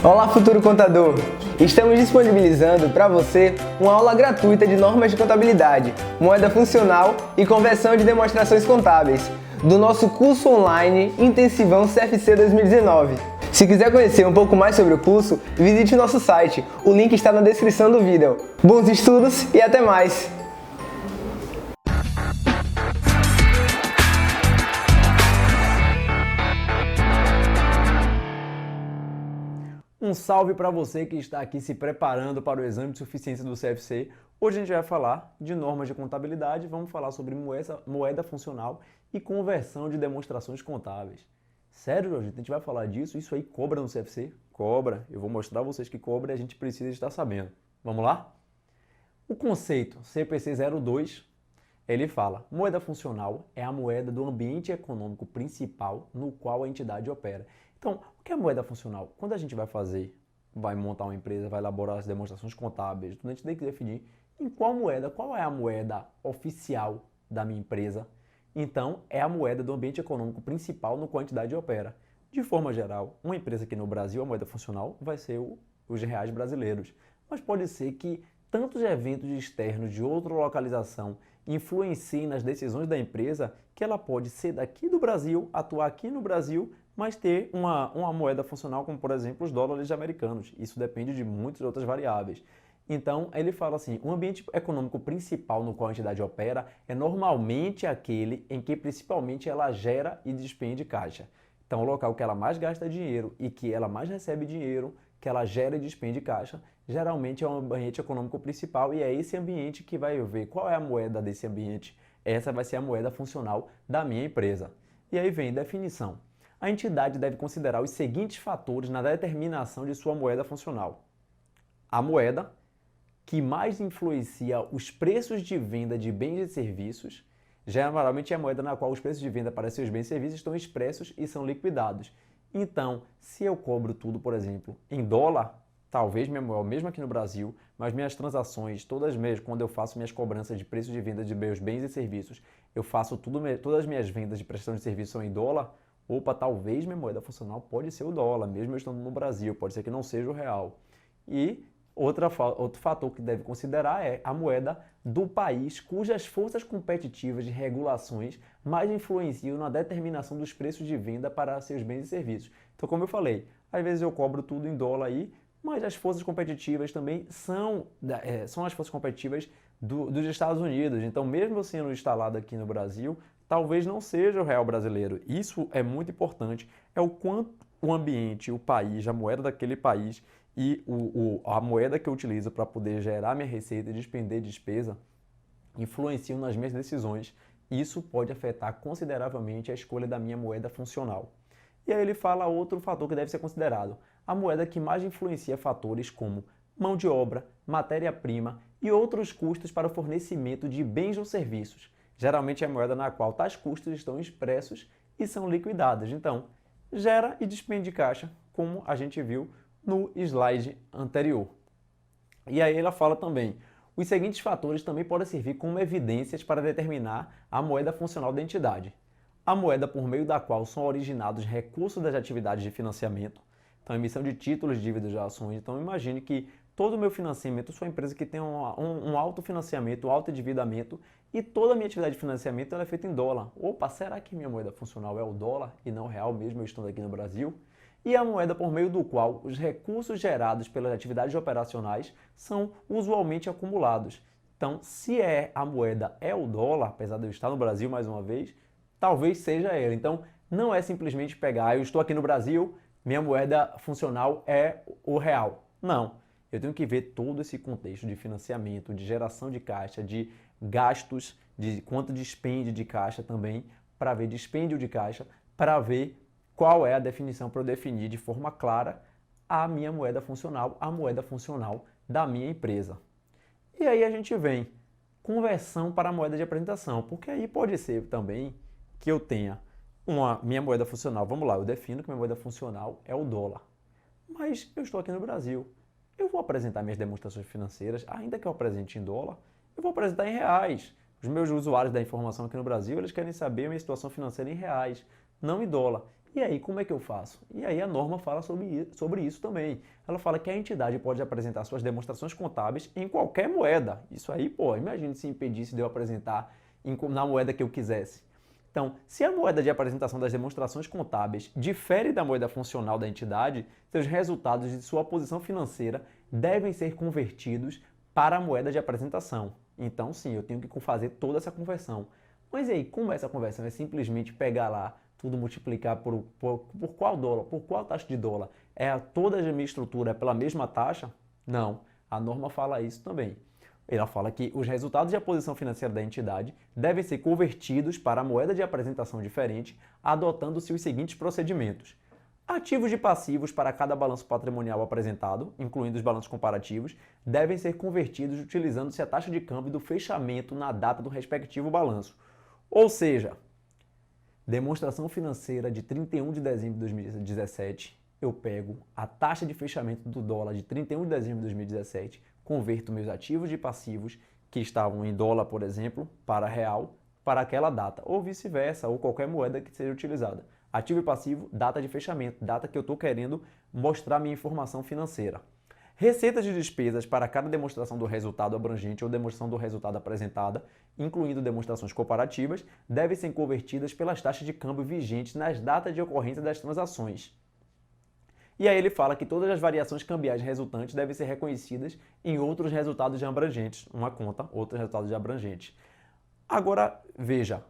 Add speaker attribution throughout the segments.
Speaker 1: Olá, futuro contador! Estamos disponibilizando para você uma aula gratuita de normas de contabilidade, moeda funcional e conversão de demonstrações contábeis, do nosso curso online Intensivão CFC 2019. Se quiser conhecer um pouco mais sobre o curso, visite nosso site, o link está na descrição do vídeo. Bons estudos e até mais!
Speaker 2: Um salve para você que está aqui se preparando para o exame de suficiência do CFC. Hoje a gente vai falar de normas de contabilidade, vamos falar sobre moeda funcional e conversão de demonstrações contábeis. Sério, Jorge? A gente vai falar disso? Isso aí cobra no CFC? Cobra. Eu vou mostrar a vocês que cobra e a gente precisa estar sabendo. Vamos lá? O conceito CPC 02, ele fala: moeda funcional é a moeda do ambiente econômico principal no qual a entidade opera. Então, o que é moeda funcional? Quando a gente vai montar uma empresa, vai elaborar as demonstrações contábeis, a gente tem que definir em qual é a moeda oficial da minha empresa. Então, é a moeda do ambiente econômico principal no qual a entidade opera. De forma geral, uma empresa aqui no Brasil, a moeda funcional vai ser os reais brasileiros. Mas pode ser que tantos eventos externos de outra localização influenciem nas decisões da empresa que ela pode ser daqui do Brasil, atuar aqui no Brasil, mas ter uma moeda funcional como, por exemplo, os dólares americanos. Isso depende de muitas outras variáveis. Então, ele fala assim: o ambiente econômico principal no qual a entidade opera é normalmente aquele em que principalmente ela gera e despende caixa. Então, o local que ela mais gasta dinheiro e que ela mais recebe dinheiro, que ela gera e despende caixa, geralmente é o ambiente econômico principal e é esse ambiente que vai ver qual é a moeda desse ambiente. Essa vai ser a moeda funcional da minha empresa. E aí vem definição. A entidade deve considerar os seguintes fatores na determinação de sua moeda funcional: a moeda que mais influencia os preços de venda de bens e serviços, geralmente é a moeda na qual os preços de venda para seus bens e serviços estão expressos e são liquidados. Então, se eu cobro tudo, por exemplo, em dólar, talvez mesmo aqui no Brasil, mas minhas transações, quando eu faço minhas cobranças de preço de venda de meus bens e serviços, eu faço todas as minhas vendas de prestação de serviço são em dólar. Opa, talvez minha moeda funcional pode ser o dólar, mesmo eu estando no Brasil, pode ser que não seja o real. E outro fator que deve considerar é a moeda do país cujas forças competitivas de regulações mais influenciam na determinação dos preços de venda para seus bens e serviços. Então, como eu falei, às vezes eu cobro tudo em dólar aí, mas as forças competitivas também são as forças competitivas dos Estados Unidos. Então, mesmo eu sendo instalado aqui no Brasil, talvez não seja o real brasileiro. Isso é muito importante, é o quanto o ambiente, o país, a moeda daquele país e a moeda que eu utilizo para poder gerar minha receita e despender despesa influenciam nas minhas decisões. Isso pode afetar consideravelmente a escolha da minha moeda funcional. E aí ele fala outro fator que deve ser considerado: a moeda que mais influencia fatores como mão de obra, matéria-prima e outros custos para o fornecimento de bens ou serviços. Geralmente é a moeda na qual tais custos estão expressos e são liquidados. Então, gera e despende caixa, como a gente viu no slide anterior. E aí ela fala também: os seguintes fatores também podem servir como evidências para determinar a moeda funcional da entidade. A moeda por meio da qual são originados recursos das atividades de financiamento, então emissão de títulos, dívidas de ações. Então imagine que todo o meu financiamento, eu sou uma empresa que tem um alto financiamento, um alto endividamento, e toda a minha atividade de financiamento ela é feita em dólar. Opa, será que minha moeda funcional é o dólar e não o real, mesmo eu estando aqui no Brasil? E a moeda por meio do qual os recursos gerados pelas atividades operacionais são usualmente acumulados. Então, se a moeda é o dólar, apesar de eu estar no Brasil mais uma vez, talvez seja ela. Então, não é simplesmente pegar: eu estou aqui no Brasil, minha moeda funcional é o real. Não. Eu tenho que ver todo esse contexto de financiamento, de geração de caixa, de gastos, de quanto dispende de caixa também, para ver dispêndio de caixa, para ver qual é a definição para eu definir de forma clara a minha moeda funcional, a moeda funcional da minha empresa. E aí a gente vem conversão para a moeda de apresentação, porque aí pode ser também que eu tenha minha moeda funcional. Vamos lá, eu defino que minha moeda funcional é o dólar, mas eu estou aqui no Brasil. Eu vou apresentar minhas demonstrações financeiras, ainda que eu apresente em dólar, eu vou apresentar em reais. Os meus usuários da informação aqui no Brasil, eles querem saber a minha situação financeira em reais, não em dólar. E aí, como é que eu faço? E aí a norma fala sobre isso também. Ela fala que a entidade pode apresentar suas demonstrações contábeis em qualquer moeda. Isso aí, pô, imagine se impedisse de eu apresentar na moeda que eu quisesse. Então, se a moeda de apresentação das demonstrações contábeis difere da moeda funcional da entidade, seus resultados de sua posição financeira devem ser convertidos para a moeda de apresentação. Então, sim, eu tenho que fazer toda essa conversão. Mas e aí, como essa conversão é simplesmente pegar lá, tudo multiplicar por qual dólar, por qual taxa de dólar? Toda a minha estrutura é pela mesma taxa? Não, a norma fala isso também. Ela fala que os resultados de a posição financeira da entidade devem ser convertidos para a moeda de apresentação diferente, adotando-se os seguintes procedimentos. Ativos e passivos para cada balanço patrimonial apresentado, incluindo os balanços comparativos, devem ser convertidos utilizando-se a taxa de câmbio do fechamento na data do respectivo balanço. Ou seja, demonstração financeira de 31 de dezembro de 2017, eu pego a taxa de fechamento do dólar de 31 de dezembro de 2017, converto meus ativos e passivos que estavam em dólar, por exemplo, para real, para aquela data, ou vice-versa, ou qualquer moeda que seja utilizada. Ativo e passivo, data de fechamento, data que eu estou querendo mostrar minha informação financeira. Receitas de despesas para cada demonstração do resultado abrangente ou demonstração do resultado apresentada, incluindo demonstrações comparativas, devem ser convertidas pelas taxas de câmbio vigentes nas datas de ocorrência das transações. E aí ele fala que todas as variações cambiais resultantes devem ser reconhecidas em outros resultados de abrangentes. Uma conta, outros resultados de abrangentes. Agora, veja,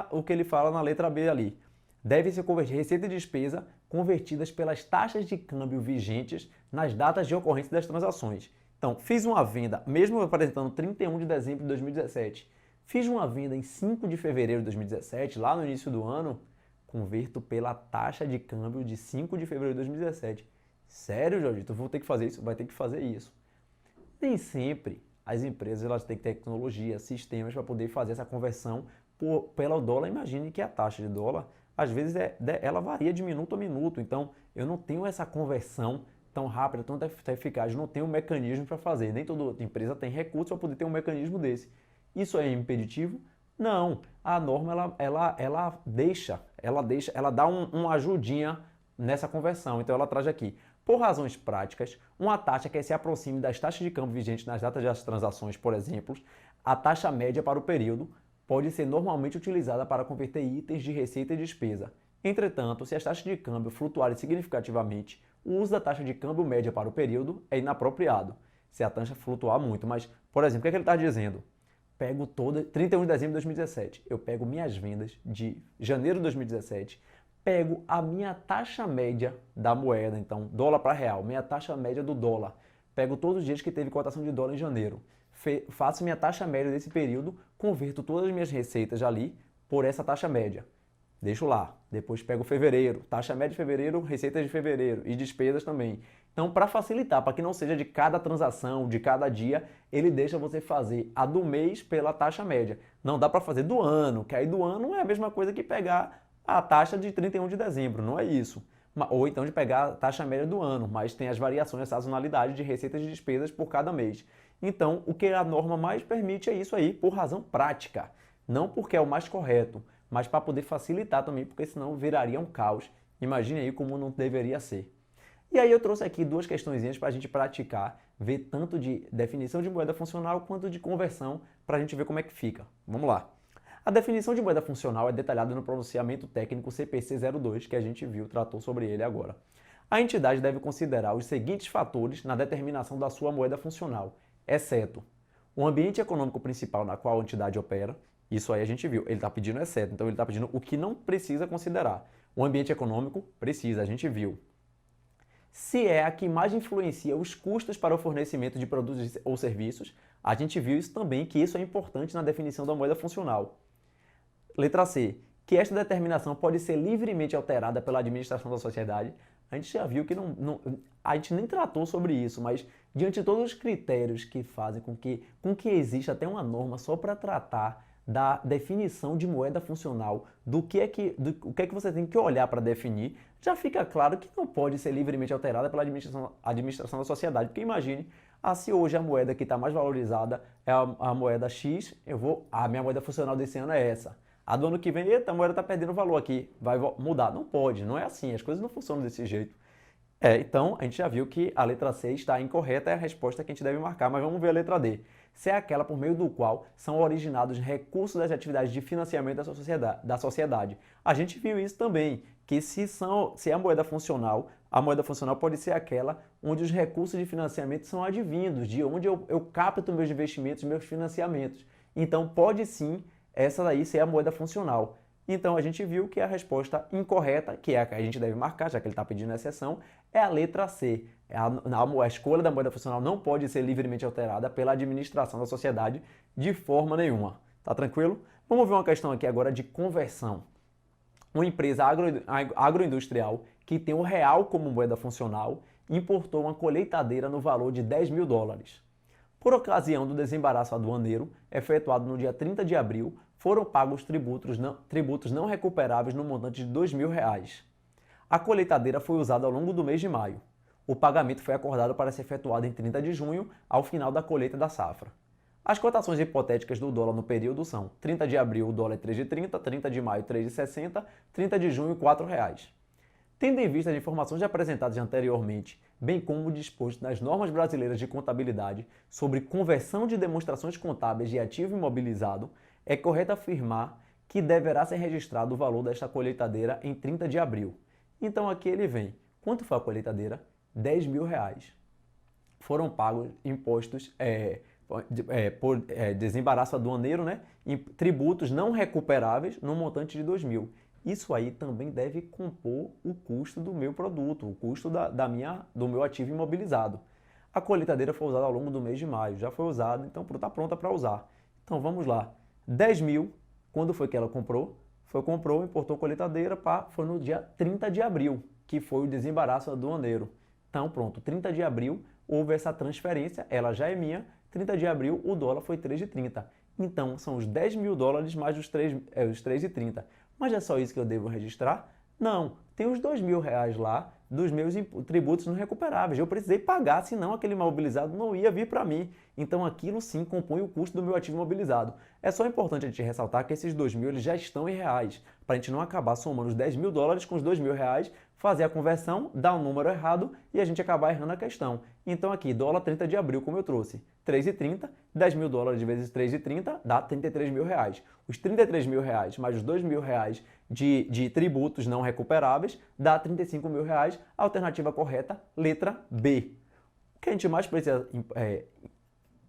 Speaker 2: o que ele fala na letra B ali. Devem ser convertidas receita e despesa convertidas pelas taxas de câmbio vigentes nas datas de ocorrência das transações. Então, fiz uma venda, mesmo apresentando 31 de dezembro de 2017, fiz uma venda em 5 de fevereiro de 2017, lá no início do ano, converto pela taxa de câmbio de 5 de fevereiro de 2017. Sério, Jorgito? Eu vou ter que fazer isso? Vai ter que fazer isso. Nem sempre as empresas elas têm tecnologia, sistemas para poder fazer essa conversão pelo dólar. Imagine que a taxa de dólar, às vezes, ela varia de minuto a minuto. Então, eu não tenho essa conversão tão rápida, tão eficaz, não tenho um mecanismo para fazer. Nem toda empresa tem recursos para poder ter um mecanismo desse. Isso é impeditivo? Não, a norma ela dá uma ajudinha nessa conversão. Então ela traz aqui, por razões práticas, uma taxa que se aproxime das taxas de câmbio vigentes nas datas das transações, por exemplo, a taxa média para o período pode ser normalmente utilizada para converter itens de receita e despesa. Entretanto, se as taxas de câmbio flutuarem significativamente, o uso da taxa de câmbio média para o período é inapropriado, se a taxa flutuar muito. Mas, por exemplo, o que é que ele está dizendo? Pego 31 de dezembro de 2017, eu pego minhas vendas de janeiro de 2017, pego a minha taxa média da moeda, então dólar para real, minha taxa média do dólar, pego todos os dias que teve cotação de dólar em janeiro, faço minha taxa média desse período, converto todas as minhas receitas ali por essa taxa média. Deixo lá, depois pego fevereiro, taxa média de fevereiro, receitas de fevereiro e despesas também. Então, para facilitar, para que não seja de cada transação, de cada dia, ele deixa você fazer a do mês pela taxa média. Não dá para fazer do ano, que aí do ano é a mesma coisa que pegar a taxa de 31 de dezembro, não é isso. Ou então de pegar a taxa média do ano, mas tem as variações, a sazonalidade de receitas e despesas por cada mês. Então, o que a norma mais permite é isso aí, por razão prática. Não porque é o mais correto, mas para poder facilitar também, porque senão viraria um caos. Imagine aí como não deveria ser. E aí eu trouxe aqui duas questõezinhas para a gente praticar, ver tanto de definição de moeda funcional quanto de conversão, para a gente ver como é que fica. Vamos lá. A definição de moeda funcional é detalhada no pronunciamento técnico CPC 02, que a gente viu, tratou sobre ele agora. A entidade deve considerar os seguintes fatores na determinação da sua moeda funcional, exceto o ambiente econômico principal na qual a entidade opera. Isso aí a gente viu, ele está pedindo exceto, então ele está pedindo o que não precisa considerar. O ambiente econômico precisa, a gente viu. Se é a que mais influencia os custos para o fornecimento de produtos ou serviços, a gente viu isso também, que isso é importante na definição da moeda funcional. Letra C, que esta determinação pode ser livremente alterada pela administração da sociedade. A gente já viu que a gente nem tratou sobre isso, mas diante de todos os critérios que fazem com que exista até uma norma só para tratar da definição de moeda funcional, o que é que você tem que olhar para definir, já fica claro que não pode ser livremente alterada pela administração da sociedade. Porque imagine, se hoje a moeda que está mais valorizada é a moeda X, a minha moeda funcional desse ano é essa. A do ano que vem, eita, a moeda está perdendo valor aqui, vai mudar. Não pode, não é assim, as coisas não funcionam desse jeito. Então, a gente já viu que a letra C está incorreta, é a resposta que a gente deve marcar, mas vamos ver a letra D. C é aquela por meio do qual são originados recursos das atividades de financiamento da sociedade. A gente viu isso também, que se é a moeda funcional pode ser aquela onde os recursos de financiamento são advindos, de onde eu capto meus investimentos, meus financiamentos. Então, pode sim, essa daí ser a moeda funcional. Então, a gente viu que a resposta incorreta, que é a que a gente deve marcar, já que ele está pedindo a exceção, é a letra C. A escolha da moeda funcional não pode ser livremente alterada pela administração da sociedade de forma nenhuma. Tá tranquilo? Vamos ver uma questão aqui agora de conversão. Uma empresa agroindustrial que tem o real como moeda funcional importou uma colheitadeira no valor de 10 mil dólares. Por ocasião do desembaraço aduaneiro, efetuado no dia 30 de abril, foram pagos tributos não recuperáveis no montante de R$ 2.000. A colheitadeira foi usada ao longo do mês de maio. O pagamento foi acordado para ser efetuado em 30 de junho, ao final da colheita da safra. As cotações hipotéticas do dólar no período são: 30 de abril o dólar é 3,30, 30 de maio 3,60, 30 de junho R$ 4,00. Tendo em vista as informações apresentadas anteriormente, bem como o disposto nas normas brasileiras de contabilidade sobre conversão de demonstrações contábeis de ativo imobilizado, é correto afirmar que deverá ser registrado o valor desta colheitadeira em 30 de abril. Então aqui ele vem. Quanto foi a colheitadeira? R$ 10.000. Foram pagos impostos por desembaraço aduaneiro, né? Tributos não recuperáveis no montante de 2.000. Isso aí também deve compor o custo do meu produto, o custo do meu ativo imobilizado. A colheitadeira foi usada ao longo do mês de maio, já foi usada, então está pronta para usar. Então vamos lá. 10.000, quando foi que ela comprou? Comprou, importou a colheitadeira, foi no dia 30 de abril, que foi o desembaraço aduaneiro. Então pronto, 30 de abril houve essa transferência, ela já é minha, 30 de abril o dólar foi 3,30. Então são os 10 mil dólares mais os 3,30. Mas é só isso que eu devo registrar? Não, tem os R$ 2.000 lá dos meus tributos não recuperáveis. Eu precisei pagar, senão aquele imobilizado não ia vir para mim. Então aquilo sim compõe o custo do meu ativo imobilizado. É só importante a gente ressaltar que esses 2.000 eles já estão em reais, para a gente não acabar somando os 10 mil dólares com os 2.000 reais, fazer a conversão, dar um número errado e a gente acabar errando a questão. Então aqui, dólar 30 de abril, como eu trouxe, 3,30, 10 mil dólares vezes 3,30 dá 33 mil reais. Os 33 mil reais mais os 2 mil reais de tributos não recuperáveis dá 35 mil reais. Alternativa correta, letra B. O que a gente mais precisa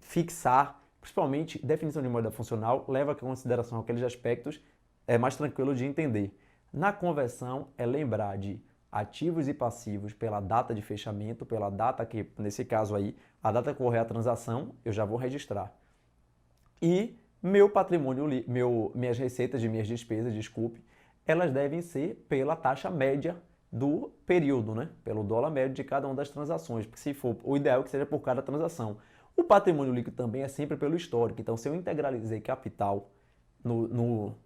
Speaker 2: fixar, principalmente definição de moeda funcional, leva em consideração aqueles aspectos mais tranquilo de entender. Na conversão é lembrar de ativos e passivos pela data de fechamento, pela data que, nesse caso aí, a data que ocorrer a transação, eu já vou registrar. E meu patrimônio, minhas receitas de minhas despesas, desculpe, elas devem ser pela taxa média do período, né? Pelo dólar médio de cada uma das transações, porque se for, o ideal é que seja por cada transação. O patrimônio líquido também é sempre pelo histórico, então se eu integralizei capital no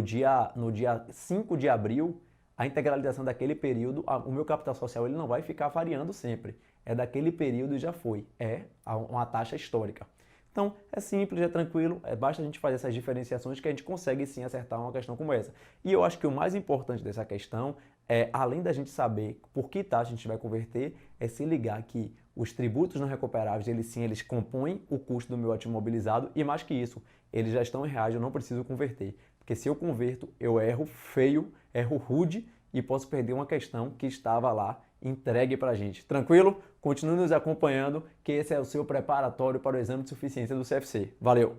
Speaker 2: dia 5 de abril, a integralização daquele período, o meu capital social ele não vai ficar variando sempre. É daquele período e já foi. É uma taxa histórica. Então, é simples, é tranquilo, basta a gente fazer essas diferenciações que a gente consegue sim acertar uma questão como essa. E eu acho que o mais importante dessa questão é, além da gente saber por que taxa a gente vai converter, é se ligar que os tributos não recuperáveis, eles compõem o custo do meu ativo imobilizado e mais que isso, eles já estão em reais, eu não preciso converter. Porque se eu converto, eu erro feio, erro rude e posso perder uma questão que estava lá entregue para a gente. Tranquilo? Continue nos acompanhando, que esse é o seu preparatório para o exame de suficiência do CFC. Valeu!